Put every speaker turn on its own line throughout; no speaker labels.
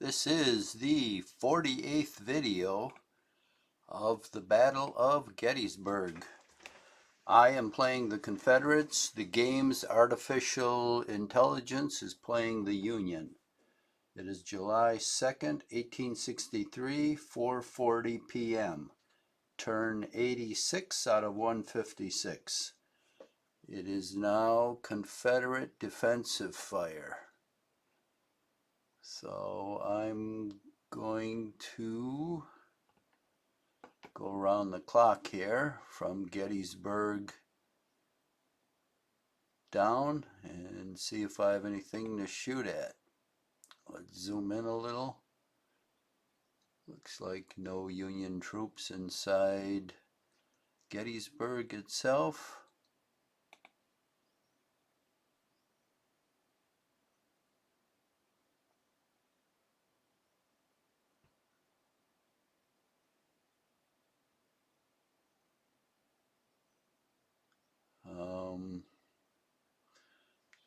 This is the 48th video of the Battle of Gettysburg. I am playing the Confederates. The game's artificial intelligence is playing the Union. It is July 2nd, 1863, 4:40 p.m. Turn 86 out of 156. It is now Confederate defensive fire. So I'm going to go around the clock here from Gettysburg down and see if I have anything to shoot at. Let's zoom in a little. Looks like no Union troops inside Gettysburg itself.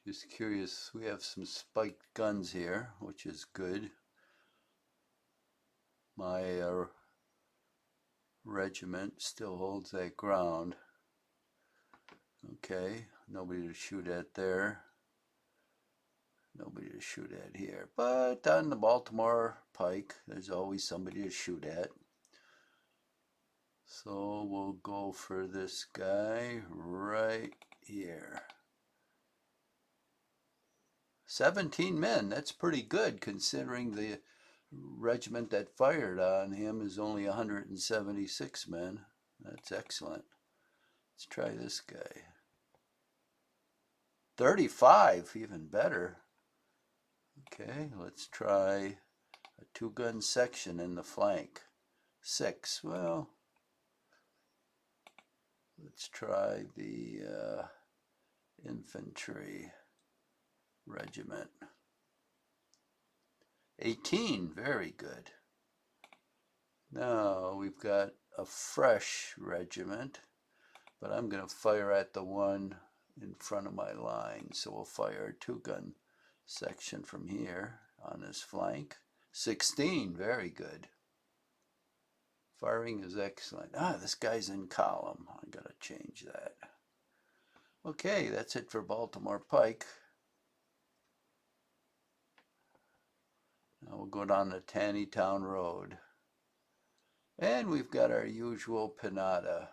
Just curious, we have some spiked guns here, which is good. My regiment still holds that ground. Okay, nobody to shoot at there. Nobody to shoot at here. But on the Baltimore Pike, there's always somebody to shoot at. So we'll go for this guy right here. 17 men, that's pretty good considering the regiment that fired on him is only 176 men. That's excellent. Let's try this guy. 35, even better. Okay, let's try a two-gun section in the flank. 6, well, let's try the infantry regiment. 18, very good. Now we've got a fresh regiment, but I'm going to fire at the one in front of my line. So we'll fire a two-gun section from here on this flank. 16, very good. Firing is excellent. This guy's in column. I gotta change that. Okay, that's it for Baltimore Pike. Now we'll go down to Taneytown Road. And we've got our usual pinata.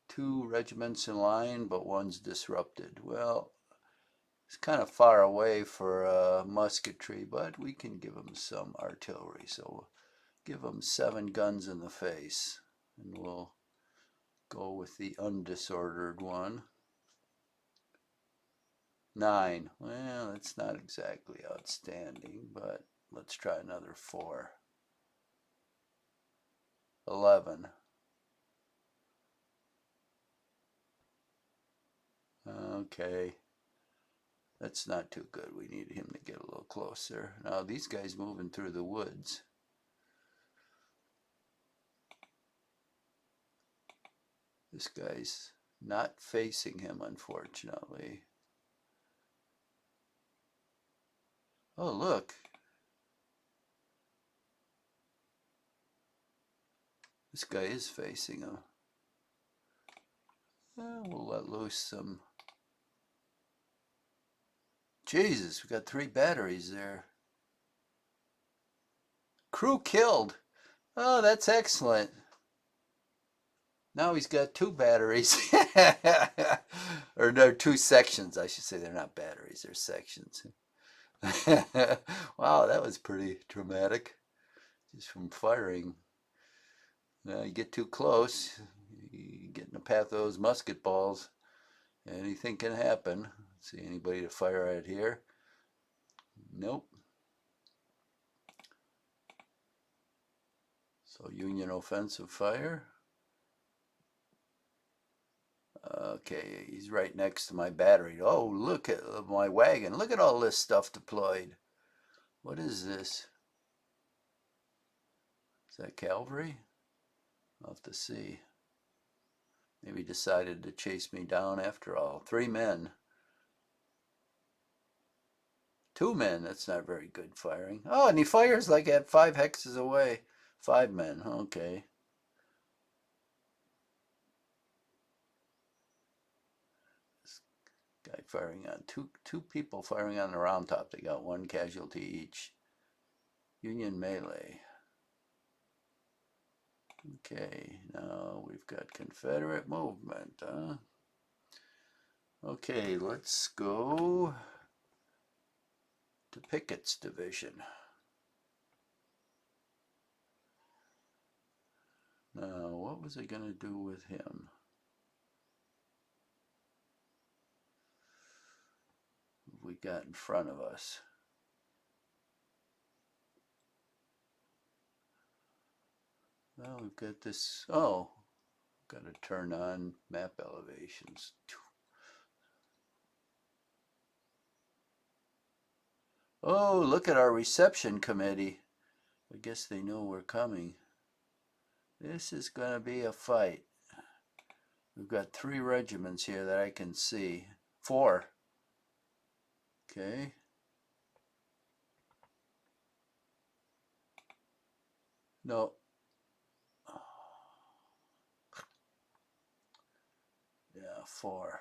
2 regiments in line, but one's disrupted. Well, it's kind of far away for musketry, but we can give them some artillery. So we'll give them 7 guns in the face. And we'll go with the undisordered one. 9. Well, it's not exactly outstanding, but let's try another 4. 11. Okay. That's not too good. We need him to get a little closer. Now these guys moving through the woods. This guy's not facing him, unfortunately. Oh, look. This guy is facing him. We'll let loose some. Jesus, we got 3 batteries there. Crew killed. Oh, that's excellent. Now he's got 2 batteries. Or no, 2 sections, I should say. They're not batteries, they're sections. Wow, that was pretty dramatic. Just from firing. Now you get too close, you get in the path of those musket balls. Anything can happen. See anybody to fire at here? Nope. So Union offensive fire. Okay, he's right next to my battery. Oh, look at my wagon. Look at all this stuff deployed. What is this? Is that cavalry? I'll have to see. Maybe decided to chase me down after all. 3 men. 2 men, that's not very good firing. Oh, and he fires like at 5 hexes away. 5 men, okay. This guy firing on two people firing on the round top. They got 1 casualty each. Union melee. Okay, now we've got Confederate movement, huh? Okay, let's go to Pickett's division. Now, what was I going to do with him? What have we got in front of us? Well, we've got this, oh, got to turn on map elevations. Oh, look at our reception committee. I guess they know we're coming. This is going to be a fight. We've got 3 regiments here that I can see. 4. Okay. No. Yeah, 4.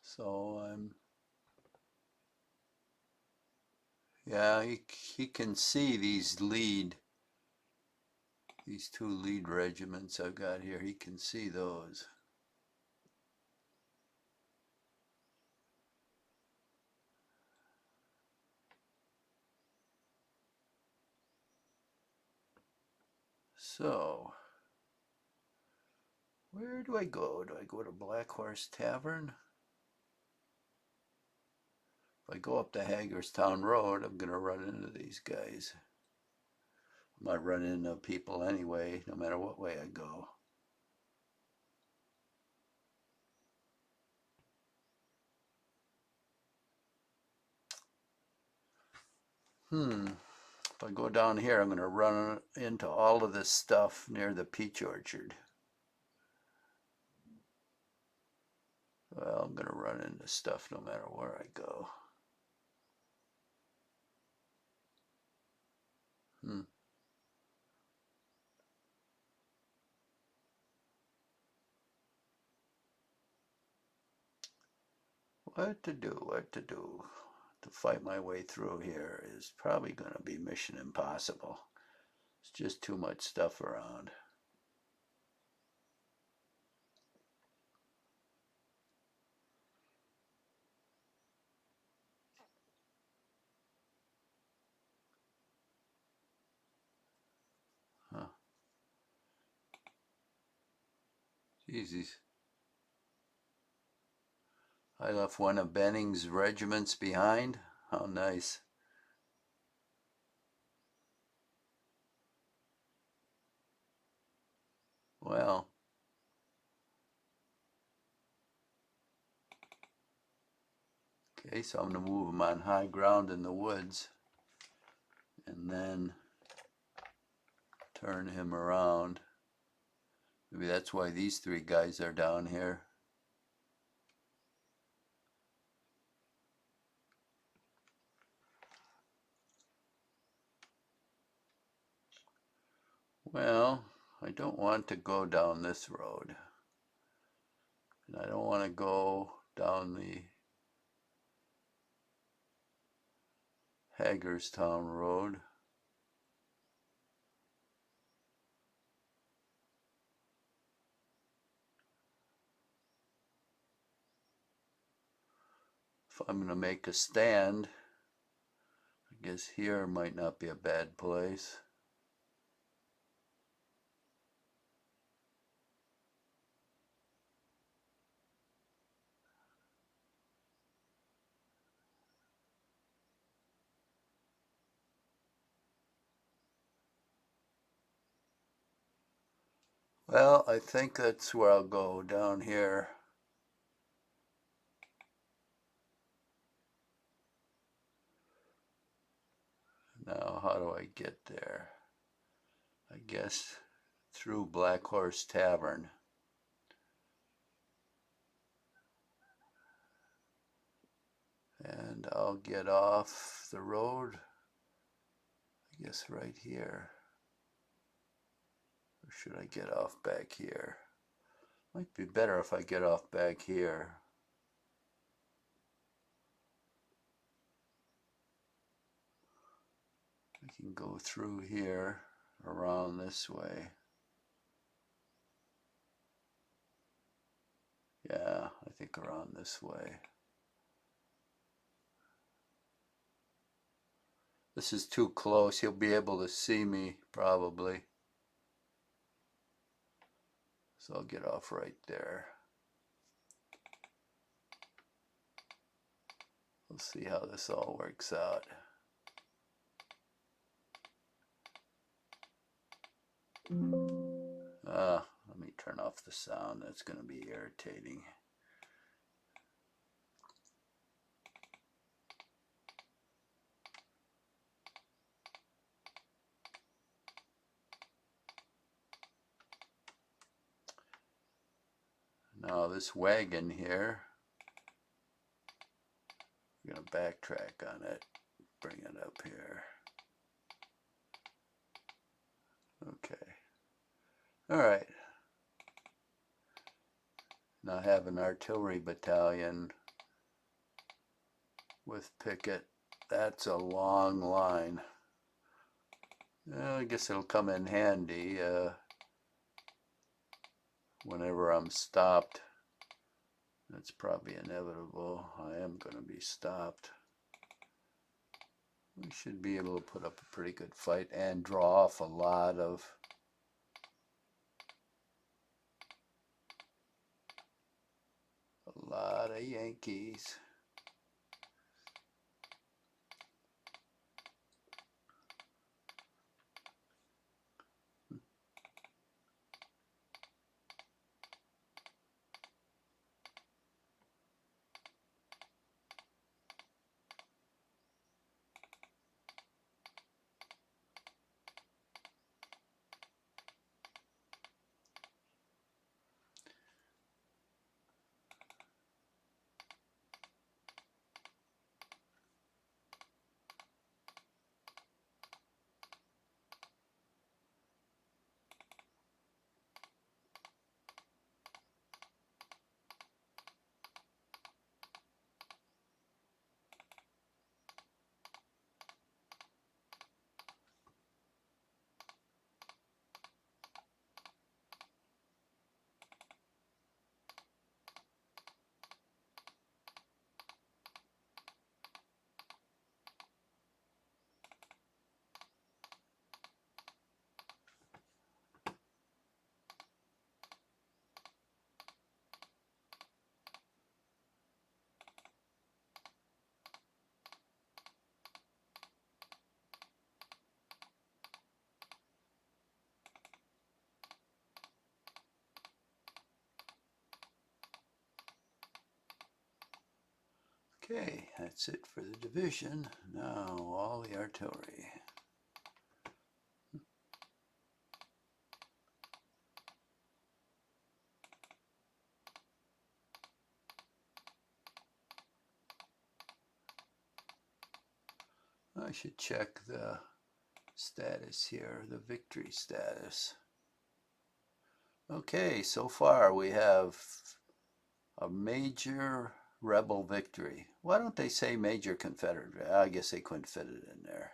So yeah, he can see these 2 lead regiments I've got here. He can see those. So, where do I go? Do I go to Black Horse Tavern? If I go up the Hagerstown Road, I'm going to run into these guys. I might run into people anyway, no matter what way I go. If I go down here, I'm going to run into all of this stuff near the peach orchard. Well, I'm going to run into stuff no matter where I go. What to do to fight my way through here is probably going to be mission impossible. It's just too much stuff around. Huh. Jeez, I left one of Benning's regiments behind. How nice. Well, okay, so I'm going to move him on high ground in the woods and then turn him around. Maybe that's why these 3 guys are down here. Well, I don't want to go down this road. And I don't want to go down the Hagerstown Road. If I'm going to make a stand, I guess here might not be a bad place. Well, I think that's where I'll go, down here. Now, how do I get there? I guess through Black Horse Tavern. And I'll get off the road, I guess right here. Or should I get off back here? Might be better if I get off back here. I can go through here, around this way. Yeah, I think around this way. This is too close. He'll be able to see me, probably. So I'll get off right there. We'll see how this all works out. Let me turn off the sound. That's going to be irritating. Now this wagon here, I'm going to backtrack on it, bring it up here. Okay. All right. Now I have an artillery battalion with picket. That's a long line. Well, I guess it'll come in handy whenever I'm stopped. That's probably inevitable. I am going to be stopped. We should be able to put up a pretty good fight and draw off a lot of Yankees. Okay, that's it for the division. Now all the artillery. I should check the status here, the victory status. Okay, so far we have a major rebel victory. Why don't they say major Confederate? I guess they couldn't fit it in there.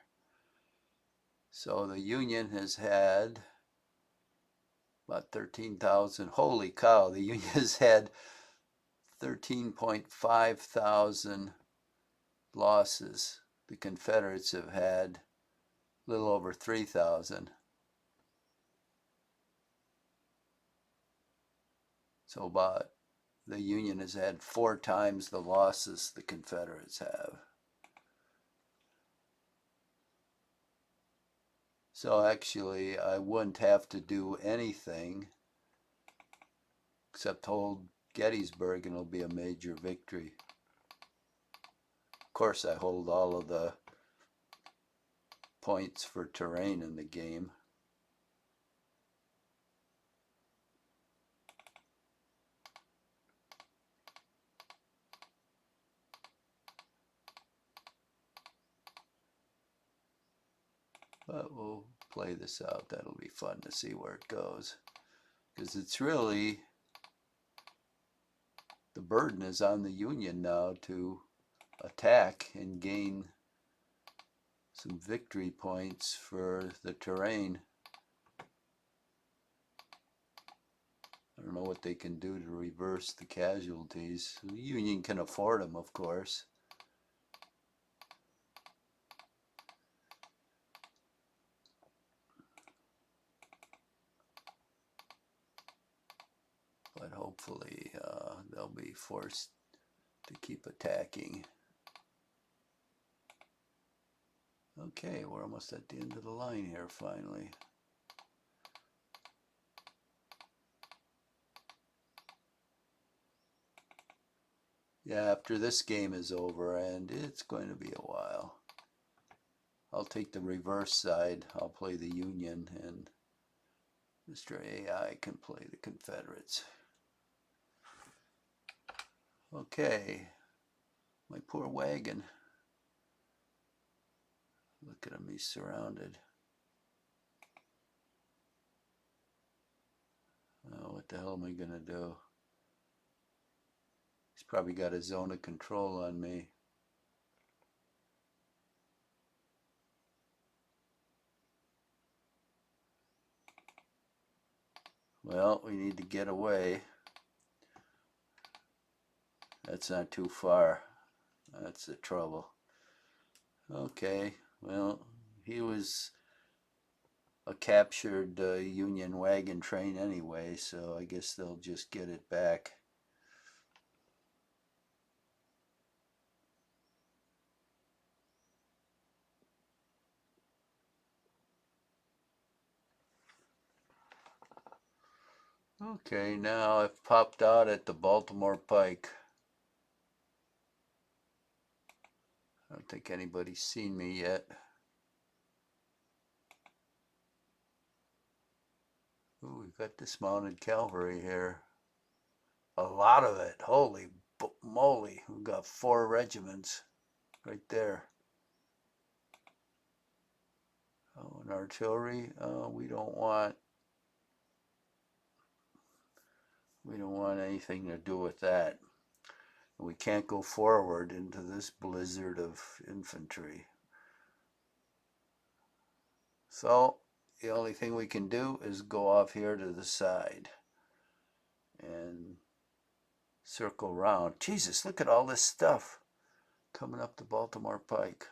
So the Union has had about 13,000. Holy cow, the Union has had 13.5 thousand losses. The Confederates have had a little over 3,000. So about the Union has had 4 times the losses the Confederates have. So actually I wouldn't have to do anything except hold Gettysburg and it'll be a major victory. Of course I hold all of the points for terrain in the game. But we'll play this out. That'll be fun to see where it goes. Because it's really, the burden is on the Union now to attack and gain some victory points for the terrain. I don't know what they can do to reverse the casualties. The Union can afford them, of course. But hopefully they'll be forced to keep attacking. Okay, we're almost at the end of the line here finally. Yeah, after this game is over, and it's going to be a while, I'll take the reverse side. I'll play the Union, and Mr. AI can play the Confederates. Okay, my poor wagon. Look at him, he's surrounded. Oh, what the hell am I gonna do? He's probably got a zone of control on me. Well, we need to get away. That's not too far. That's the trouble. Okay, well, he was a captured Union wagon train anyway, so I guess they'll just get it back. Okay, now I've popped out at the Baltimore Pike. I don't think anybody's seen me yet. Ooh, we've got dismounted cavalry here. A lot of it. Holy moly. We've got 4 regiments right there. Oh, and artillery. We don't want anything to do with that. We can't go forward into this blizzard of infantry. So the only thing we can do is go off here to the side and circle around. Jesus, look at all this stuff coming up the Baltimore Pike.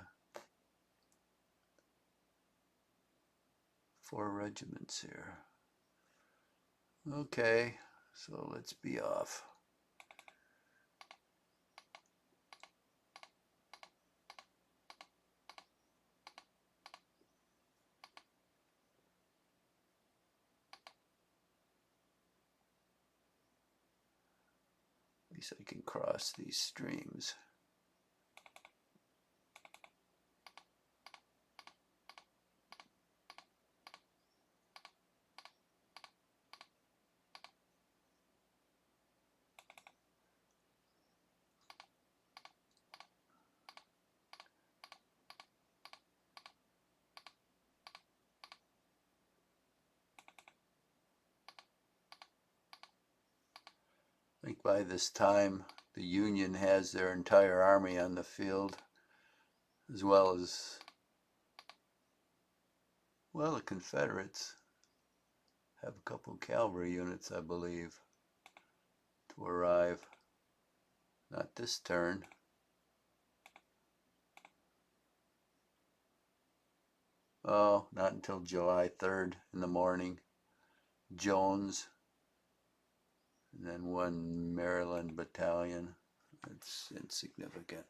4 regiments here. Okay, so let's be off. At least I can cross these streams. I think by this time the Union has their entire army on the field, as well as, well, the Confederates have a couple cavalry units, I believe, to arrive. Not this turn. Oh, not until July 3rd in the morning. Jones, and then 1 Maryland battalion. That's insignificant.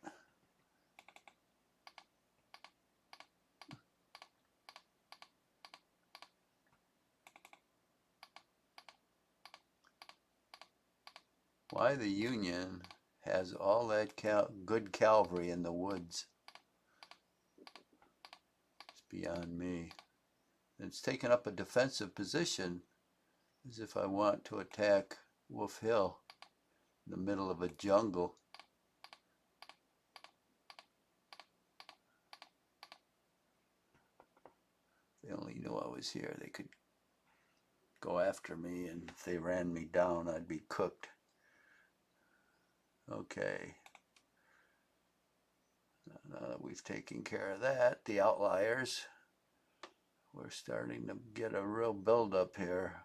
Why the Union has all that good cavalry in the woods, it's beyond me. It's taken up a defensive position as if I want to attack Wolf Hill in the middle of a jungle. knew I was here, they could go after me, and if they ran me down, I'd be cooked. Okay. Now that we've taken care of that, the outliers, we're starting to get a real build-up here.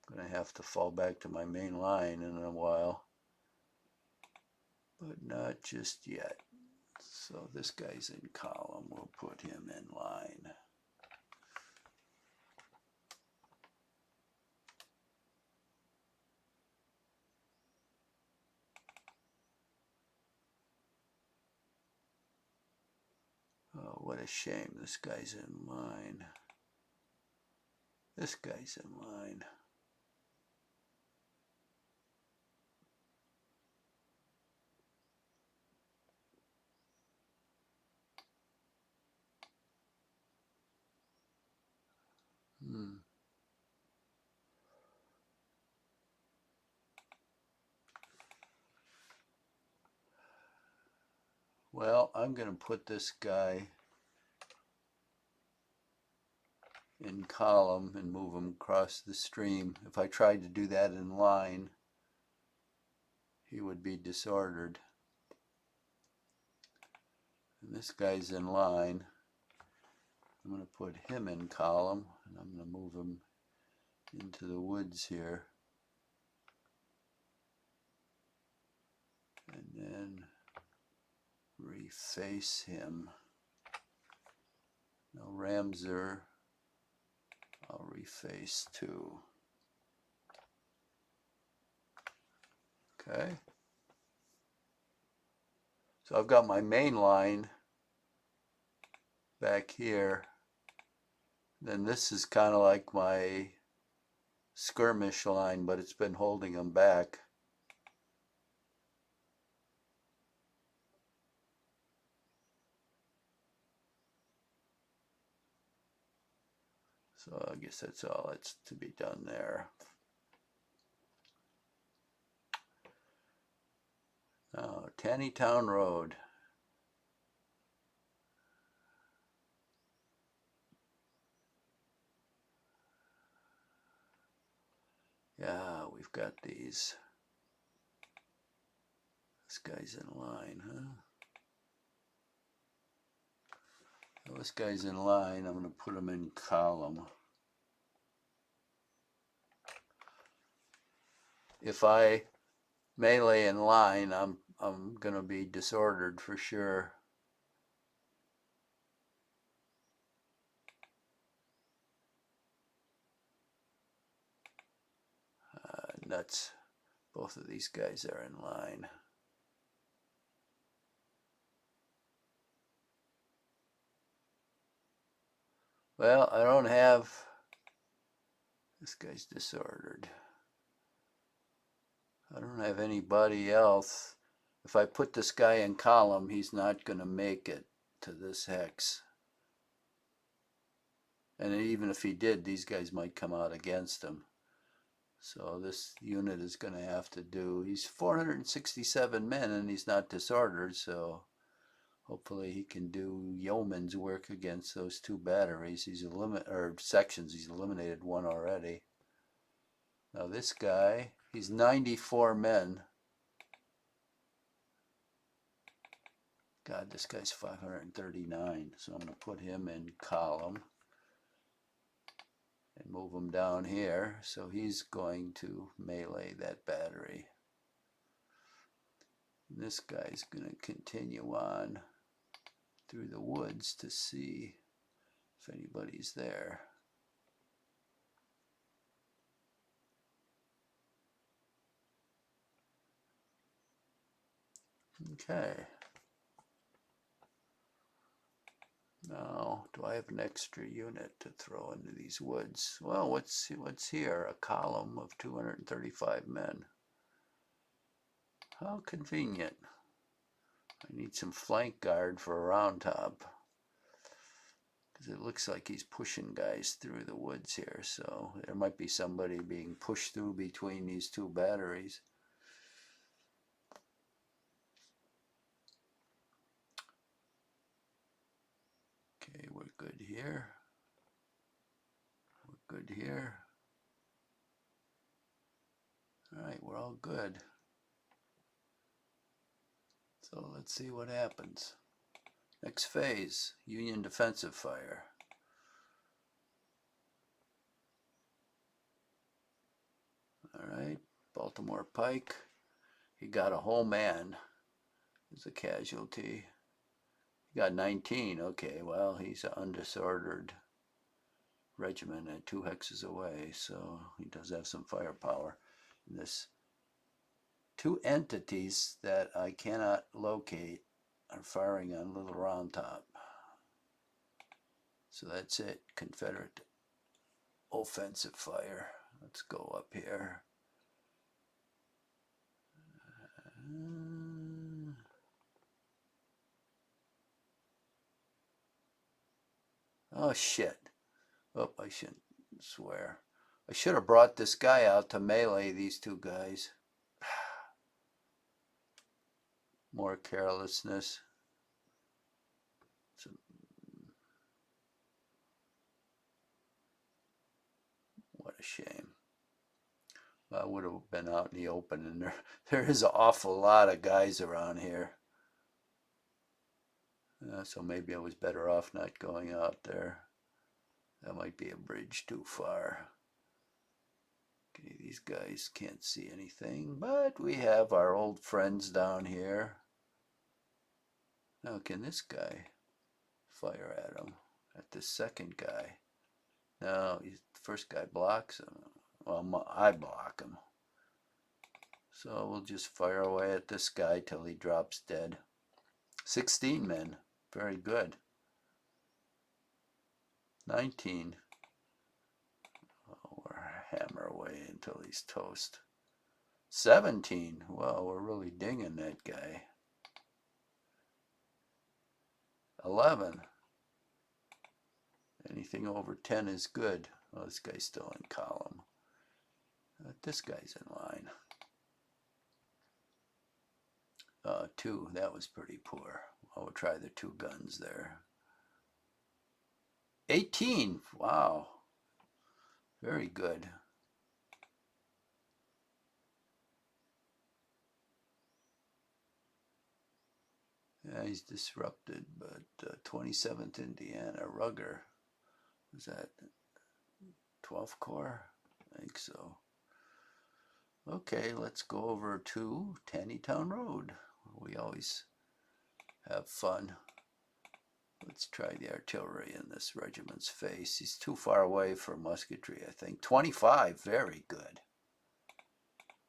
I'm going to have to fall back to my main line in a while, but not just yet. So this guy's in column, we'll put him in line. Oh, what a shame, this guy's in line. This guy's in line. Well, I'm going to put this guy in column and move him across the stream. If I tried to do that in line, he would be disordered. And this guy's in line. I'm going to put him in column, and I'm going to move him into the woods here. And then reface him. Now Ramser, I'll reface too. Okay. So I've got my main line back here. Then this is kind of like my skirmish line, but it's been holding them back. So I guess that's all that's to be done there. Now, Tannytown Road. Yeah, we've got these. This guy's in line, huh? Well, this guy's in line. I'm going to put him in column. If I melee in line, I'm going to be disordered for sure. Nuts. Both of these guys are in line. Well, I don't have... This guy's disordered. I don't have anybody else. If I put this guy in column, he's not going to make it to this hex. And even if he did, these guys might come out against him. So this unit is going to have to do... He's 467 men and he's not disordered, so hopefully he can do yeoman's work against those two batteries. He's sections. He's eliminated one already. Now this guy, he's 94 men. God, this guy's 539. So I'm going to put him in column and move him down here. So he's going to melee that battery. And this guy's going to continue on through the woods to see if anybody's there. Okay. Now, do I have an extra unit to throw into these woods? Well, what's here? A column of 235 men. How convenient. I need some flank guard for a round top, because it looks like he's pushing guys through the woods here, so there might be somebody being pushed through between these two batteries. Okay, we're good here. Good here. All right, we're all good. So let's see what happens. Next phase, Union defensive fire. All right, Baltimore Pike. He got a whole man as a casualty. He got 19. Okay, well, he's an undisordered regiment and 2 hexes away, so he does have some firepower. And this 2 entities that I cannot locate are firing on Little Round Top. So that's it, Confederate offensive fire. Let's go up here. Oh shit. Oh, I shouldn't swear. I should have brought this guy out to melee these 2 guys. More carelessness. What a shame. I would have been out in the open, and there is an awful lot of guys around here. So maybe I was better off not going out there. That might be a bridge too far. Okay, these guys can't see anything, but we have our old friends down here. Now can this guy fire at him? At this second guy? No, the first guy blocks him. Well, I block him. So we'll just fire away at this guy till he drops dead. 16 men. Very good. 19. Oh, we'll hammer away until he's toast. 17. Well, we're really dinging that guy. 11. Anything over 10 is good. Oh, this guy's still in column. This guy's in line. 2. That was pretty poor. We'll try the 2 guns there. 18. Wow. Very good. Yeah, he's disrupted, but 27th Indiana Rugger. Was that 12th Corps? I think so. Okay, let's go over to Taneytown Road. We always have fun. Let's try the artillery in this regiment's face. He's too far away for musketry, I think. 25, very good.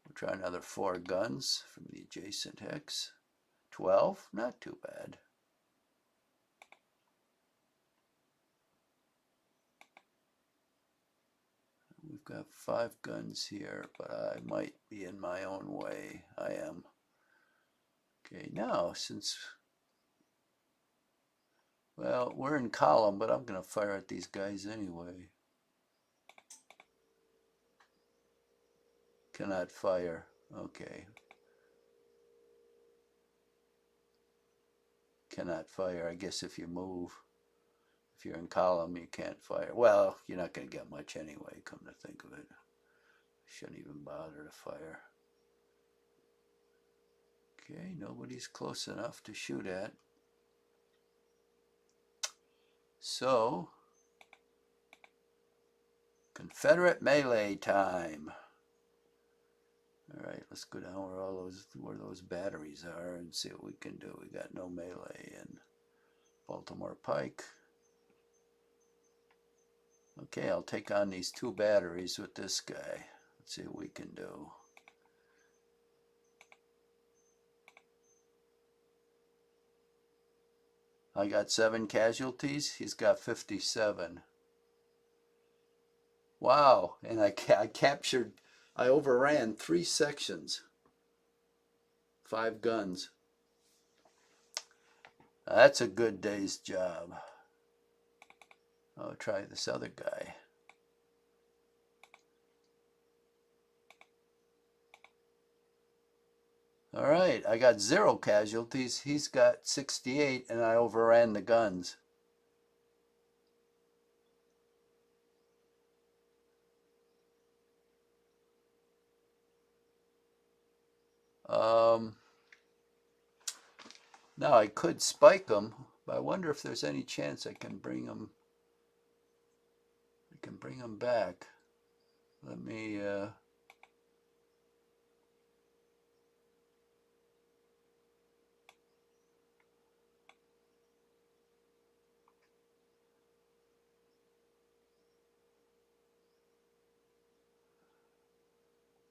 We'll try another 4 guns from the adjacent hex. 12, not too bad. We've got 5 guns here, but I might be in my own way. I am. Okay, now since, well, we're in column, but I'm going to fire at these guys anyway. Cannot fire. Okay. Cannot fire. I guess if you move. If you're in column, you can't fire. Well, you're not going to get much anyway, come to think of it. Shouldn't even bother to fire. Okay, nobody's close enough to shoot at. So, Confederate melee time. All right, let's go down where those batteries are and see what we can do. We got no melee in Baltimore Pike. Okay, I'll take on these 2 batteries with this guy. Let's see what we can do. I got 7 casualties. He's got 57. Wow, and I overran 3 sections. 5 guns. That's a good day's job. I'll try this other guy. All right, I got 0 casualties. He's got 68, and I overran the guns. Um, Now I could spike them, but I wonder if there's any chance I can bring them. I can bring them back. Let me.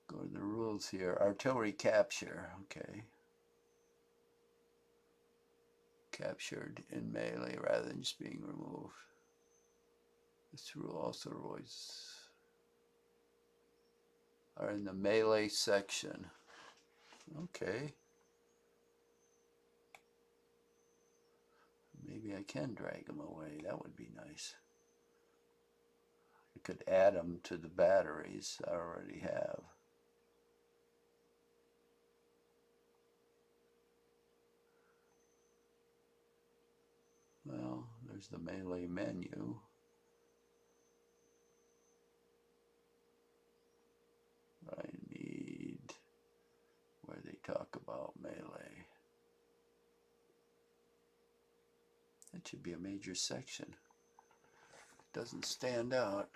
Go to the rules here. Artillery capture. Okay. Captured in melee rather than just being removed. This rule also are in the melee section. Okay. Maybe I can drag them away. That would be nice. I could add them to the batteries I already have. Well, there's the melee menu. I need where they talk about melee. That should be a major section. Doesn't stand out.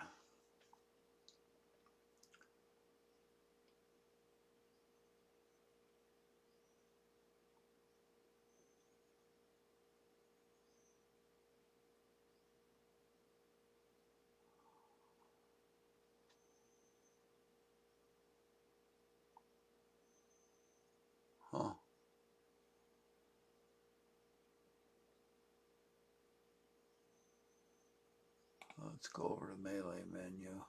Huh. Let's go over to melee menu.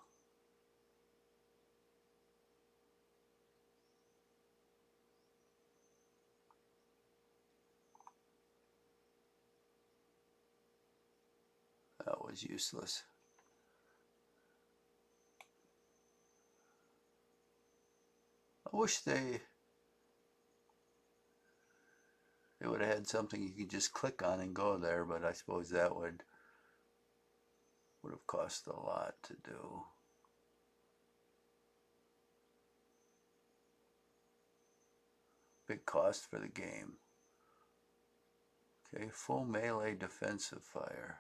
That was useless. I wish they would have had something you could just click on and go there, but I suppose that would have cost a lot to do. Big cost for the game. Okay, full melee defensive fire.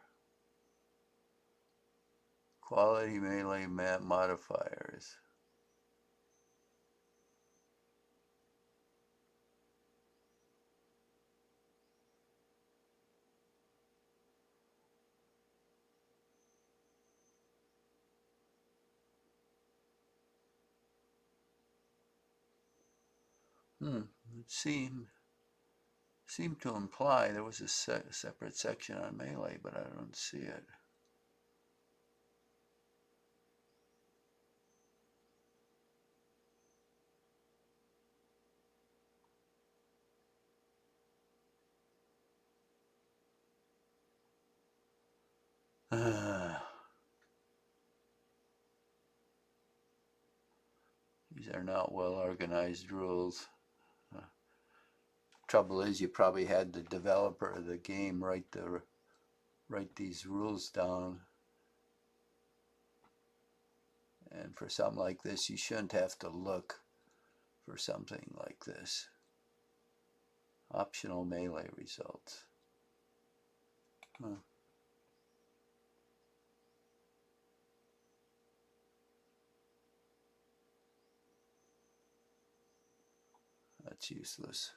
Quality melee map modifiers. It seemed to imply there was a separate section on melee, but I don't see it. These are not well organized rules. Trouble is, you probably had the developer of the game write these rules down. And for something like this, you shouldn't have to look for something like this. Optional melee results. Huh. That's useless.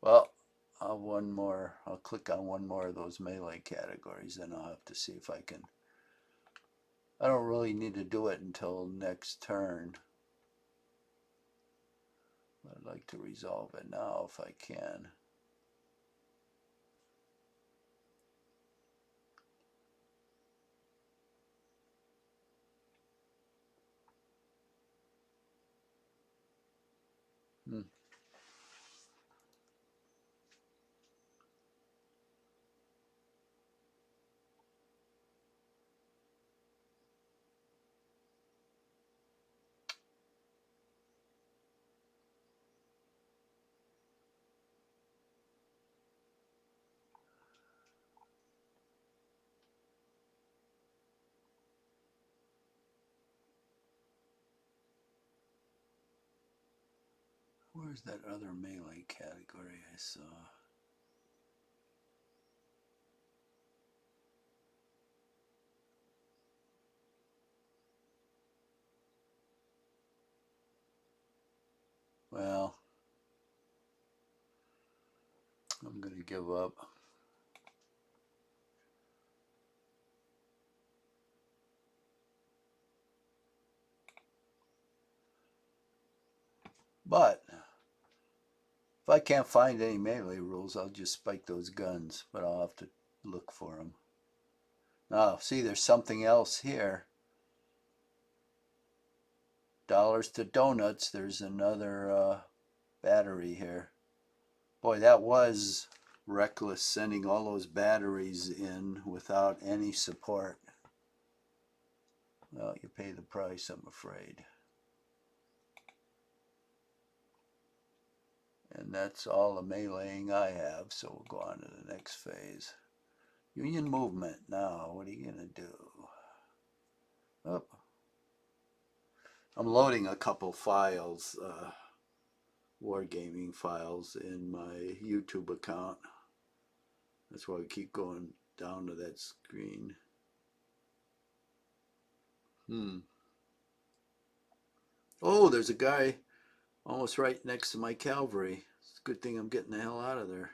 Well, I'll click on one more of those melee categories, then I'll have to see if I can. I don't really need to do it until next turn. I'd like to resolve it now if I can. Where's that other melee category I saw? Well, I'm going to give up. But if I can't find any melee rules, I'll just spike those guns, but I'll have to look for them. Now, see, there's something else here. Dollars to donuts, there's another battery here. Boy, that was reckless, sending all those batteries in without any support. Well, you pay the price, I'm afraid. And that's all the meleeing I have, so we'll go on to the next phase. Union movement. Now, what are you going to do? Oh, I'm loading a couple files, wargaming files, in my YouTube account. That's why I keep going down to that screen. Oh, there's a guy almost right next to my cavalry. It's a good thing I'm getting the hell out of there.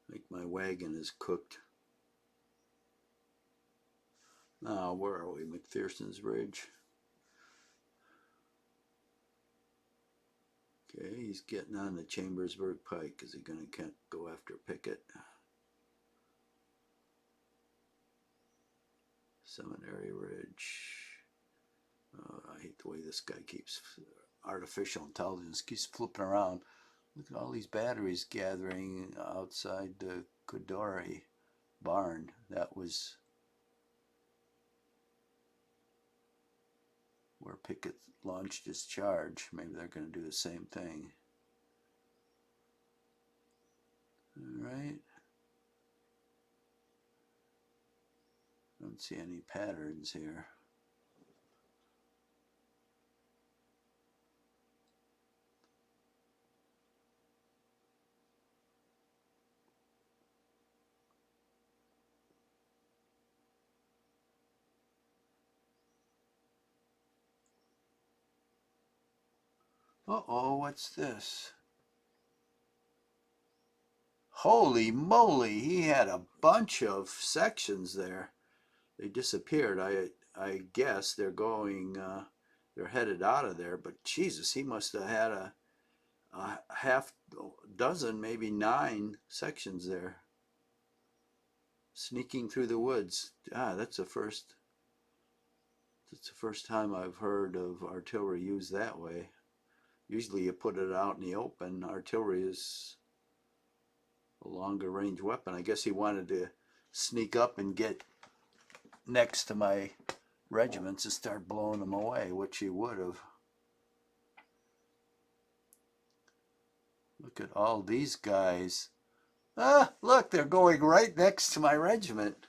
I think my wagon is cooked. Now, where are we? McPherson's Ridge. Okay, he's getting on the Chambersburg Pike. Is he going to go after Pickett? Seminary Ridge. I hate the way this guy keeps, artificial intelligence keeps flipping around. Look at all these batteries gathering outside the Kodori barn. That was where Pickett launched his charge. Maybe they're going to do the same thing. All right. Don't see any patterns here. Uh-oh, what's this? Holy moly, he had a bunch of sections there. They disappeared. I guess they're going, they're headed out of there, but Jesus, he must have had a half dozen, maybe 9 sections there. Sneaking through the woods. That's the first time I've heard of artillery used that way. Usually you put it out in the open. Artillery is a longer range weapon. I guess he wanted to sneak up and get next to my regiments and start blowing them away, which he would have. Look at all these guys. Look, they're going right next to my regiment.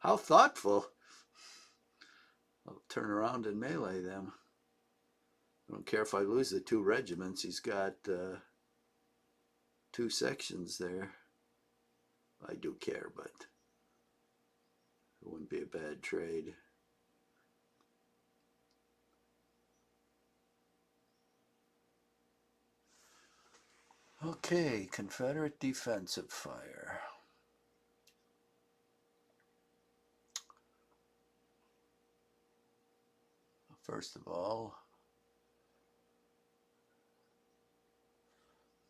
How thoughtful. I'll turn around and melee them. I don't care if I lose the 2 regiments. He's got 2 sections there. I do care, but it wouldn't be a bad trade. Okay, Confederate defensive fire. First of all,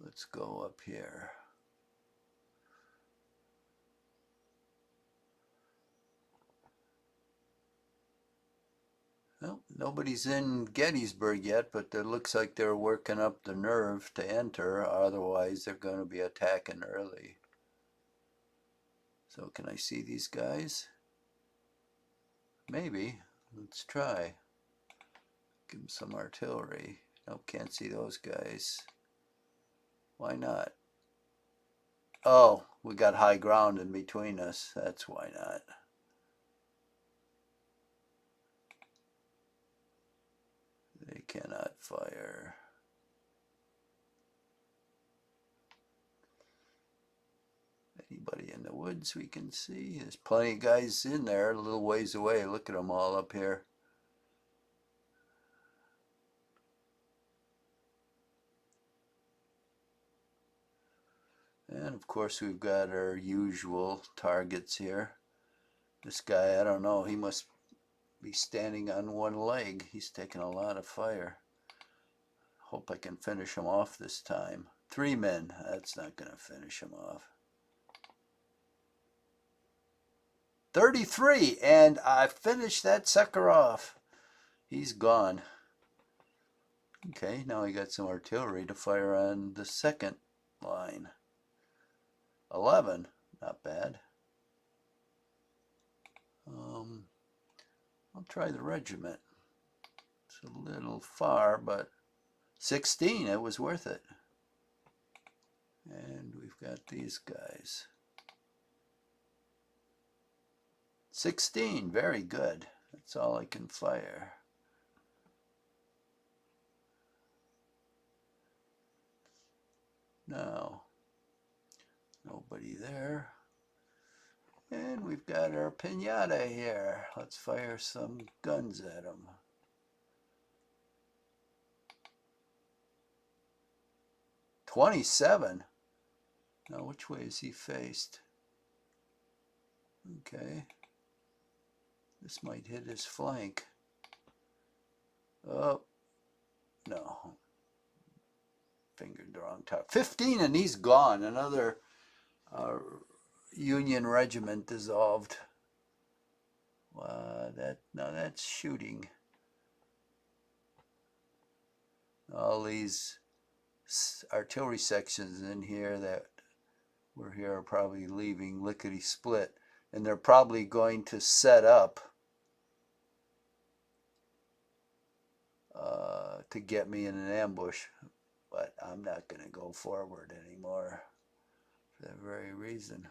let's go up here. Well, nobody's in Gettysburg yet, but it looks like they're working up the nerve to enter. Otherwise, they're going to be attacking early. So can I see these guys? Maybe. Let's try. Give them some artillery. Nope, can't see those guys. Why not? Oh, we got high ground in between us. That's why not. They cannot fire. Anybody in the woods we can see? There's plenty of guys in there a little ways away. Look at them all up here. And of course we've got our usual targets here. This guy, I don't know, he must be standing on one leg. He's taking a lot of fire. Hope I can finish him off this time. 3 men, that's not going to finish him off. 33, and I finished that sucker off. He's gone. Okay, now we got some artillery to fire on the second line. 11, not bad. I'll try the regiment. It's a little far, but 16, it was worth it. And we've got these guys. 16, very good. That's all I can fire. Now, nobody there. And we've got our piñata here. Let's fire some guns at him. $27. Now, which way is he faced? Okay. This might hit his flank. Oh, no. Fingered the wrong top. 15, and he's gone. Another Union regiment dissolved. Now that's shooting. All these artillery sections in here that were here are probably leaving lickety split, and they're probably going to set up to get me in an ambush, but I'm not going to go forward anymore for that very reason.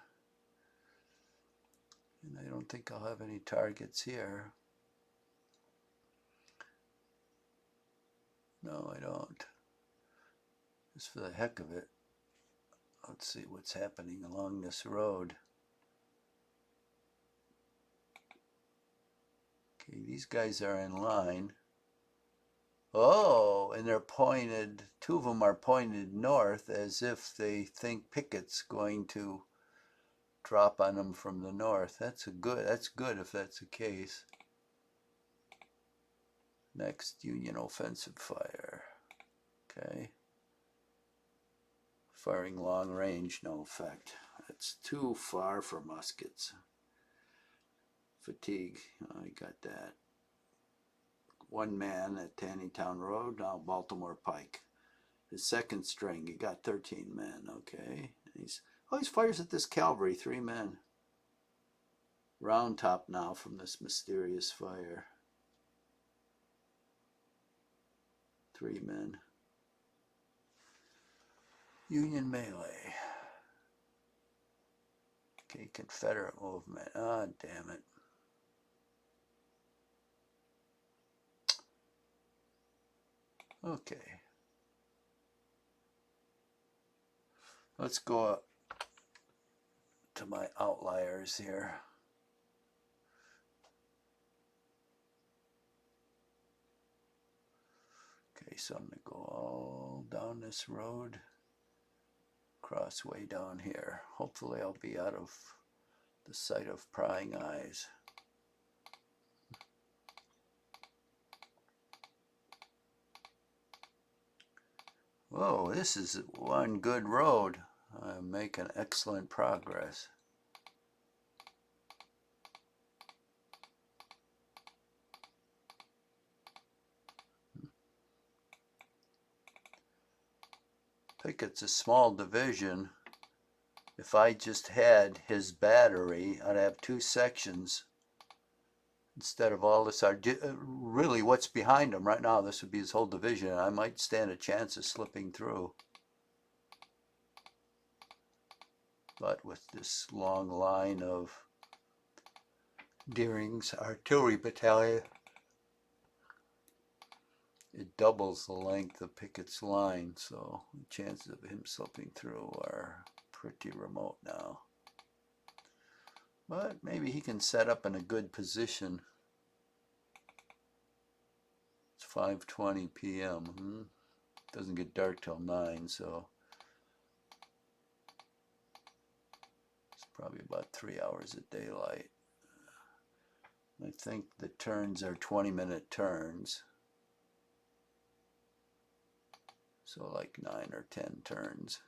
And I don't think I'll have any targets here. No, I don't. Just for the heck of it. Let's see what's happening along this road. Okay, these guys are in line. Oh, and they're pointed, 2 of them are pointed north as if they think Pickett's going to drop on them from the north. That's good if that's the case. Next, Union offensive fire. Okay. Firing long range, no effect. That's too far for muskets. Fatigue, I got that. 1 man at Taneytown Road, now Baltimore Pike. His second string, he got 13 men, okay. He fires at this cavalry, 3 men. Round top now from this mysterious fire. 3 men. Union melee. Okay, Confederate movement. Ah, damn it. Okay. Let's go up to my outliers here. Okay, so I'm going to go all down this road, cross way down here. Hopefully I'll be out of the sight of prying eyes. Whoa, this is one good road. I'm making excellent progress. Pickett's a small division. If I just had his battery, I'd have 2 sections instead of all this. Really, what's behind him right now, this would be his whole division. I might stand a chance of slipping through. But with this long line of Deering's artillery battalion, it doubles the length of Pickett's line, so the chances of him slipping through are pretty remote now. But maybe he can set up in a good position. It's 5:20 p.m. Doesn't get dark till 9, so it's probably about 3 hours of daylight. I think the turns are 20-minute turns. So like 9 or 10 turns.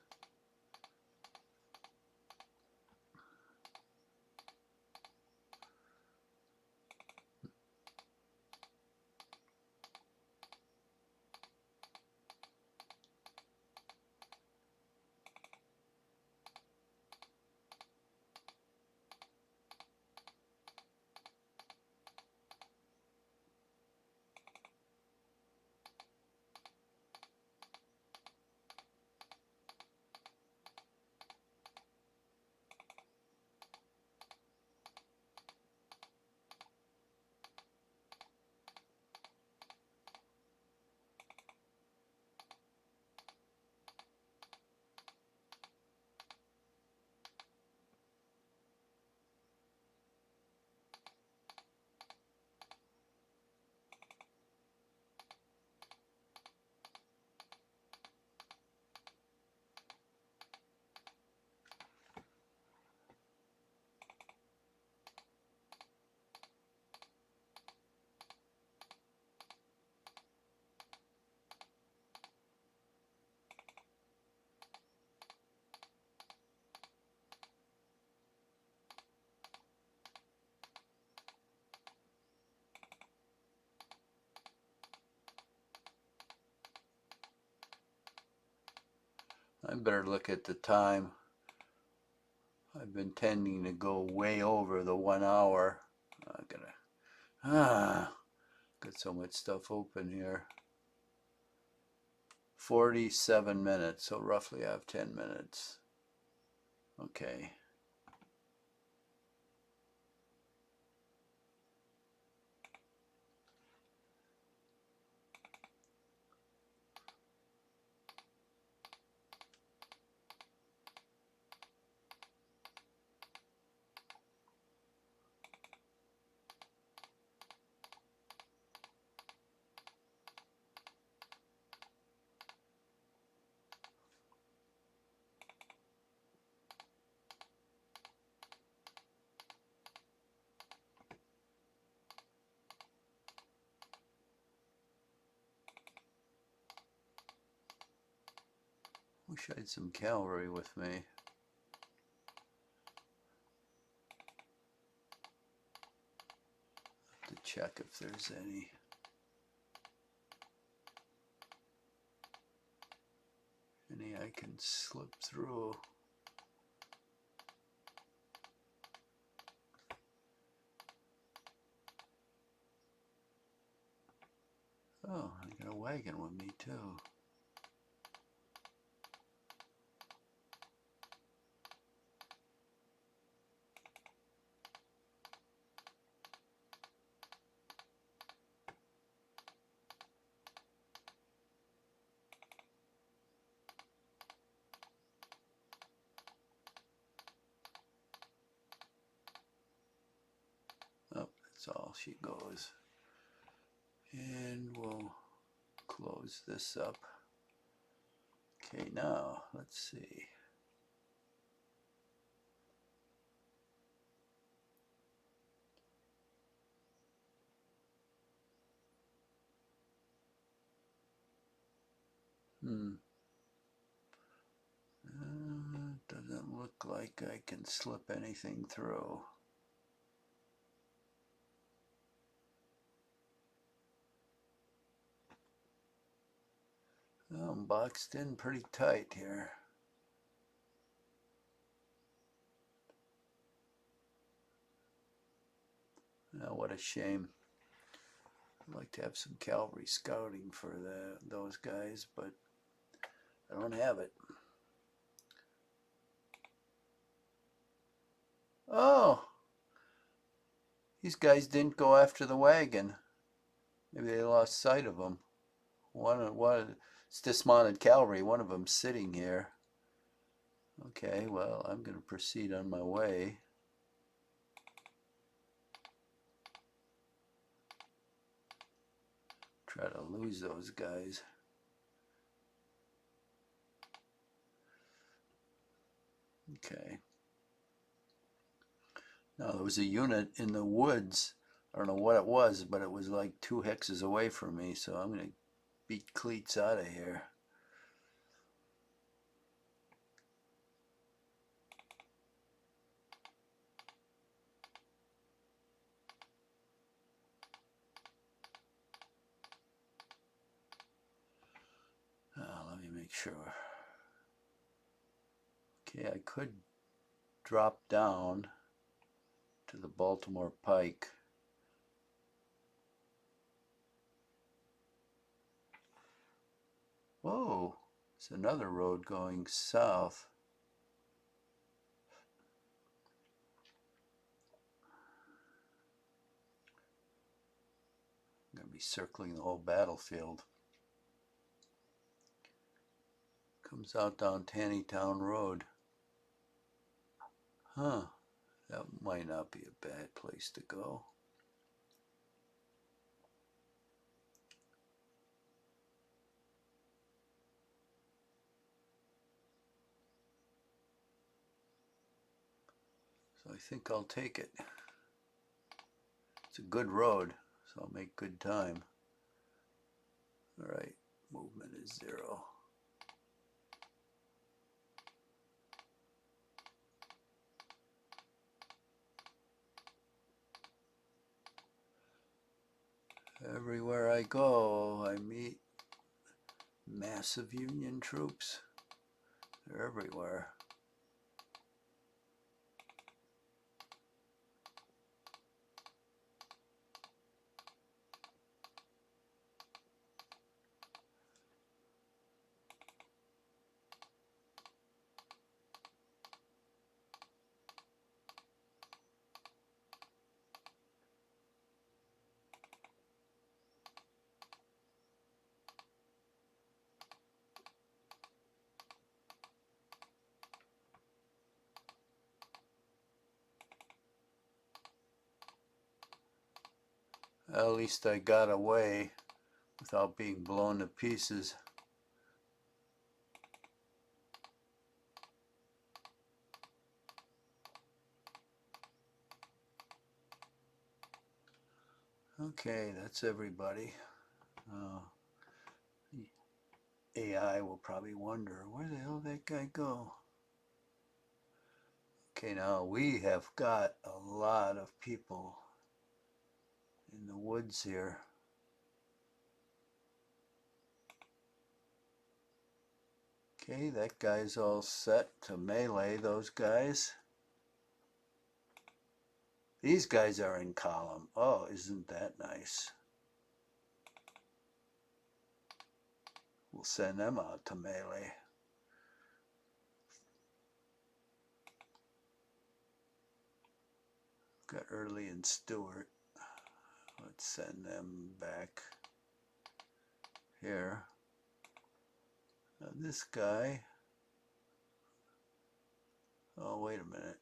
I better look at the time. I've been tending to go way over the 1 hour. I gotta, got so much stuff open here. 47 minutes, so roughly I have 10 minutes. Okay. Wish I had some cavalry with me. Have to check if there's any I can slip through. Oh, I got a wagon with me too. Oh, that's all she goes. And we'll close this up. Okay, now let's see. Doesn't look like I can slip anything through. Well, I'm boxed in pretty tight here. Oh, what a shame. I'd like to have some cavalry scouting for those guys, but I don't have it. These guys didn't go after the wagon. Maybe they lost sight of them. It's dismounted cavalry. One of them's sitting here. Okay, well, I'm going to proceed on my way. Try to lose those guys. Okay. Now there was a unit in the woods. I don't know what it was, but it was like 2 hexes away from me, so I'm going to beat cleats out of here. Let me make sure. Okay, I could drop down to the Baltimore Pike. Whoa, it's another road going south. I'm going to be circling the whole battlefield. Comes out down Tannytown Road. Huh, that might not be a bad place to go. So I think I'll take it. It's a good road, so I'll make good time. All right, movement is 0. Everywhere I go, I meet massive Union troops. They're everywhere. At least I got away without being blown to pieces. Okay, that's everybody. The AI will probably wonder, where the hell did that guy go? Okay, now we have got a lot of people in the woods here. Okay, that guy's all set to melee those guys. These guys are in column. Oh, isn't that nice? We'll send them out to melee. Got Early and Stewart. Let's send them back here. Now this guy. Oh, wait a minute.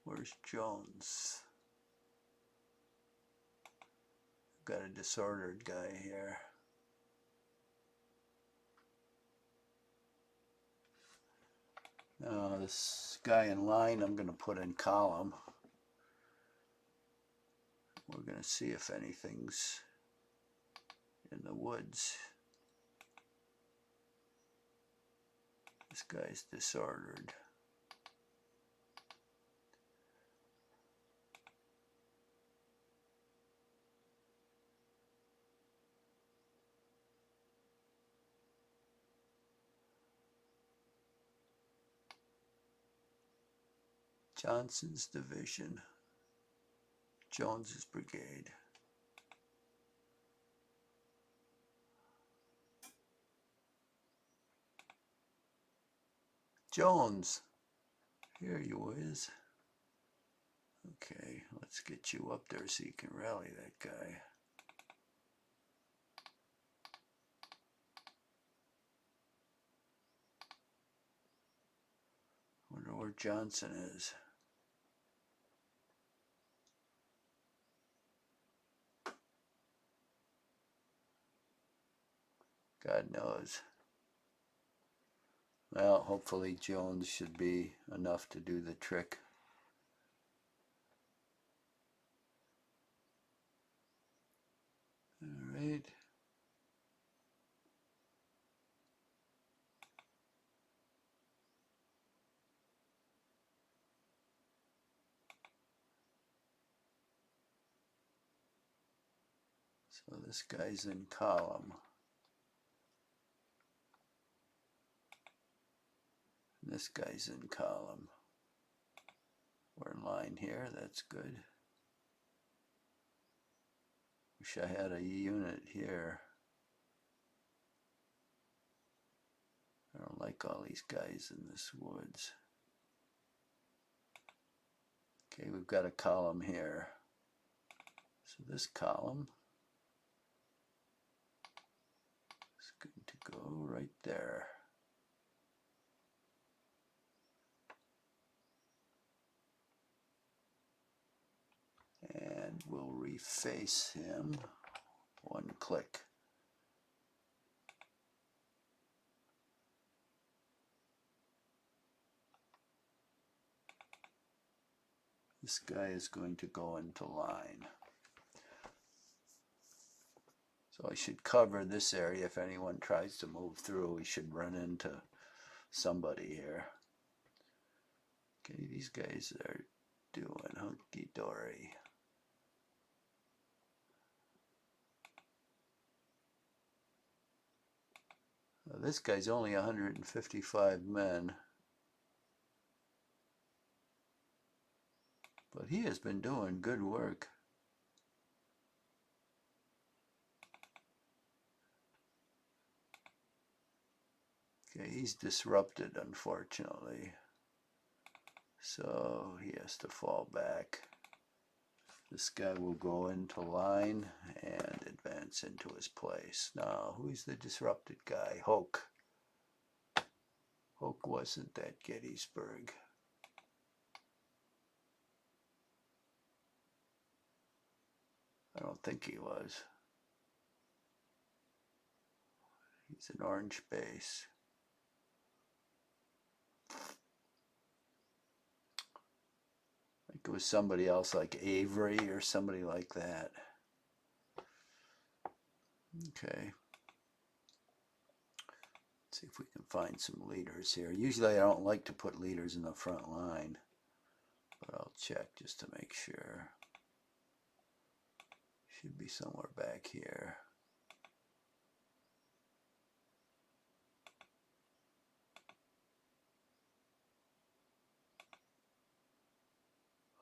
Where's Jones? Got a disordered guy here. This guy in line I'm going to put in column. We're going to see if anything's in the woods. This guy's disordered. Johnson's division. Jones's brigade. Jones, Here you is. Okay, let's get you up there so you can rally that guy. Wonder where Johnson is. God knows. Well, hopefully Jones should be enough to do the trick. All right. So this guy's in column. This guy's in column. We're in line here, that's good. Wish I had a unit here. I don't like all these guys in this woods. Okay, we've got a column here. So this column is going to go right there. And we'll reface him. One click. This guy is going to go into line. So I should cover this area. If anyone tries to move through, we should run into somebody here. Okay, these guys are doing hunky-dory. This guy's only 155 men. But he has been doing good work. Okay, he's disrupted, unfortunately. So he has to fall back. This guy will go into line and advance into his place. Now, who's the disrupted guy? Hoke. Hoke wasn't at Gettysburg. I don't think he was. He's an orange base. I think it was somebody else like Avery or somebody like that. Okay. Let's see if we can find some leaders here. Usually I don't like to put leaders in the front line, but I'll check just to make sure. Should be somewhere back here.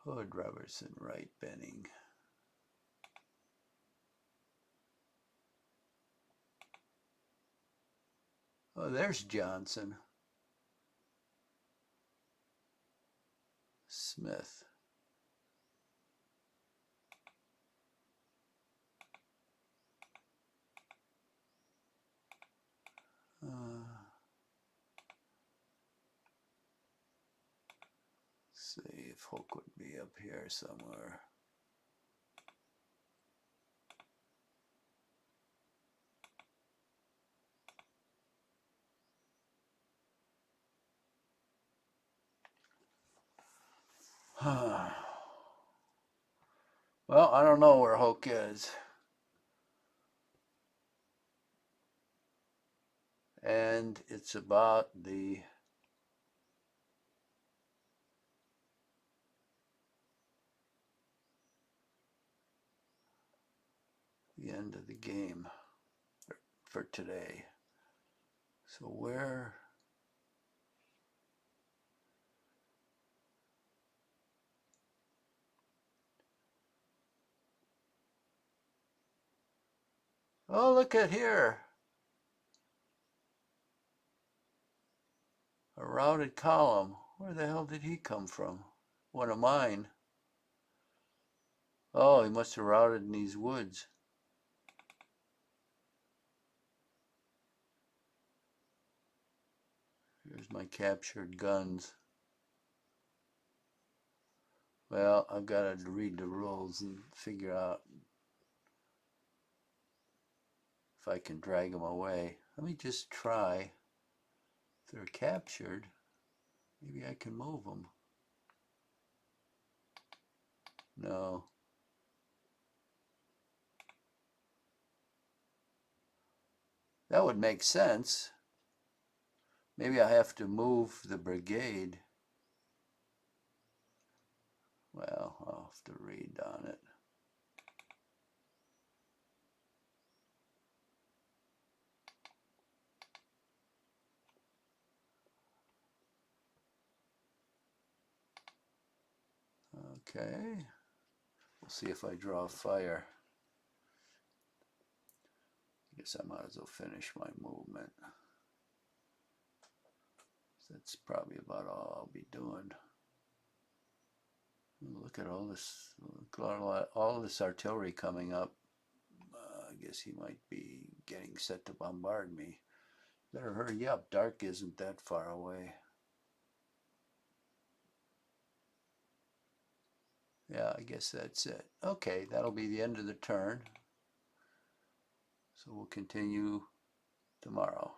Hood, Robertson, Wright, Benning. Oh, there's Johnson. Smith. See if Hoke would be up here somewhere. Well, I don't know where Hoke is. And it's about the end of the game for today. So where? Oh, look at here. A routed column. Where the hell did he come from? One of mine. Oh, he must have routed in these woods. Here's my captured guns. Well, I've got to read the rules and figure out if I can drag them away. Let me just try. If they're captured, maybe I can move them. No. That would make sense. Maybe I have to move the brigade. Well, I'll have to read on it. Okay. We'll see if I draw fire. I guess I might as well finish my movement. That's probably about all I'll be doing. Look at all this, all this artillery coming up. I guess he might be getting set to bombard me. Better hurry up. Dark isn't that far away. Yeah, I guess that's it. Okay, that'll be the end of the turn. So we'll continue tomorrow.